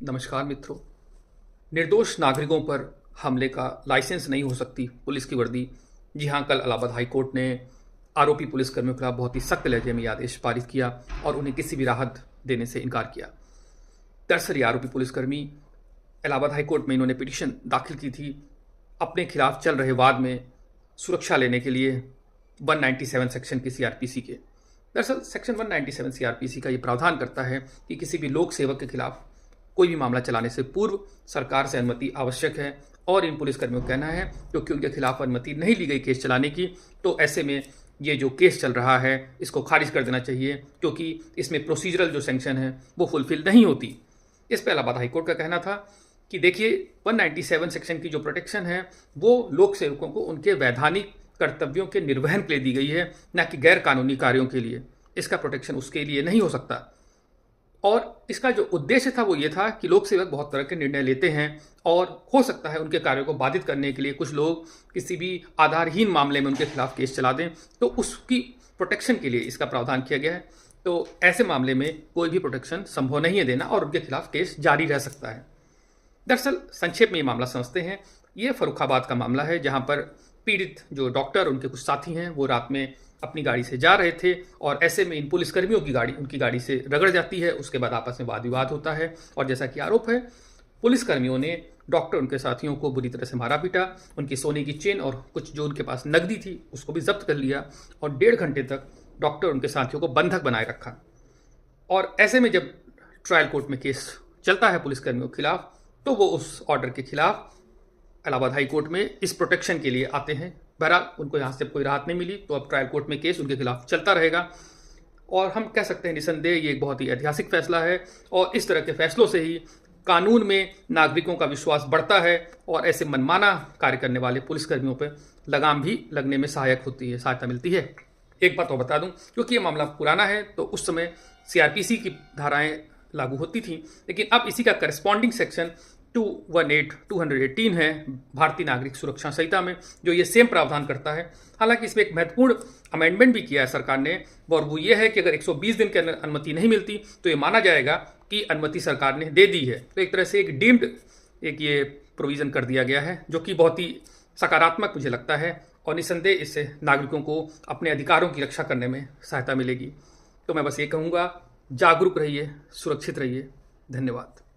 नमस्कार मित्रों। निर्दोष नागरिकों पर हमले का लाइसेंस नहीं हो सकती पुलिस की वर्दी। जी हाँ, कल इलाहाबाद हाई कोर्ट ने आरोपी पुलिसकर्मियों के खिलाफ बहुत ही सख्त लहजे में आदेश पारित किया और उन्हें किसी भी राहत देने से इनकार किया। दरअसल ये आरोपी पुलिसकर्मी इलाहाबाद हाई कोर्ट में इन्होंने पिटीशन दाखिल की थी अपने खिलाफ चल रहे वाद में सुरक्षा लेने के लिए 197 सेक्शन के सीआरपीसी के। दरअसल सेक्शन 197 सीआरपीसी का ये प्रावधान करता है कि किसी भी लोक सेवक के खिलाफ कोई भी मामला चलाने से पूर्व सरकार से अनुमति आवश्यक है और इन पुलिसकर्मियों का कहना है क्योंकि उनके खिलाफ अनुमति नहीं ली गई केस चलाने की, तो ऐसे में ये जो केस चल रहा है इसको खारिज कर देना चाहिए क्योंकि इसमें प्रोसीजरल जो सैंक्शन है वो फुलफिल नहीं होती। इस पर इलाहाबाद हाईकोर्ट का कहना था कि देखिए 197 सेक्शन की जो प्रोटेक्शन है वो लोक सेवकों को उनके वैधानिक कर्तव्यों के निर्वहन के लिए दी गई है, न कि गैर कानूनी कार्यों के लिए। इसका प्रोटेक्शन उसके लिए नहीं हो सकता। और इसका जो उद्देश्य था वो ये था कि लोक सेवक बहुत तरह के निर्णय लेते हैं और हो सकता है उनके कार्यों को बाधित करने के लिए कुछ लोग किसी भी आधारहीन मामले में उनके खिलाफ केस चला दें, तो उसकी प्रोटेक्शन के लिए इसका प्रावधान किया गया है। तो ऐसे मामले में कोई भी प्रोटेक्शन संभव नहीं है देना और उनके खिलाफ केस जारी रह सकता है। दरअसल संक्षेप में ये मामला समझते हैं। ये फर्रुखाबाद का मामला है जहाँ पर पीड़ित जो डॉक्टर उनके कुछ साथी हैं वो रात में अपनी गाड़ी से जा रहे थे और ऐसे में इन पुलिसकर्मियों की गाड़ी उनकी गाड़ी से रगड़ जाती है। उसके बाद आपस में वाद विवाद होता है और जैसा कि आरोप है पुलिसकर्मियों ने डॉक्टर उनके साथियों को बुरी तरह से मारा पीटा, उनकी सोने की चेन और कुछ जो उनके पास नकदी थी उसको भी जब्त कर लिया और 1.5 घंटे तक डॉक्टर उनके साथियों को बंधक बनाए रखा। और ऐसे में जब ट्रायल कोर्ट में केस चलता है पुलिसकर्मियों के खिलाफ तो वो उस ऑर्डर के खिलाफ इलाहाबाद हाई कोर्ट में इस प्रोटेक्शन के लिए आते हैं। बहरहाल उनको यहाँ से कोई राहत नहीं मिली तो अब ट्रायल कोर्ट में केस उनके खिलाफ चलता रहेगा और हम कह सकते हैं निसंदेह ये एक बहुत ही ऐतिहासिक फैसला है और इस तरह के फैसलों से ही कानून में नागरिकों का विश्वास बढ़ता है और ऐसे मनमाना कार्य करने वाले पुलिसकर्मियों पर लगाम भी लगने में सहायता मिलती है। एक बात और बता दूं, क्योंकि ये मामला पुराना है तो उस समय सीआरपीसी की धाराएं लागू होती थी, लेकिन अब इसी का करस्पॉन्डिंग सेक्शन 218 है भारतीय नागरिक सुरक्षा संहिता में, जो ये सेम प्रावधान करता है। हालांकि इसमें एक महत्वपूर्ण अमेंडमेंट भी किया है सरकार ने और वो ये है कि अगर 120 दिन के अंदर अनुमति नहीं मिलती तो ये माना जाएगा कि अनुमति सरकार ने दे दी है। तो एक तरह से एक डीम्ड ये प्रोविज़न कर दिया गया है जो कि बहुत ही सकारात्मक मुझे लगता है और निसंदेह इससे नागरिकों को अपने अधिकारों की रक्षा करने में सहायता मिलेगी। तो मैं बस ये कहूँगा, जागरूक रहिए, सुरक्षित रहिए। धन्यवाद।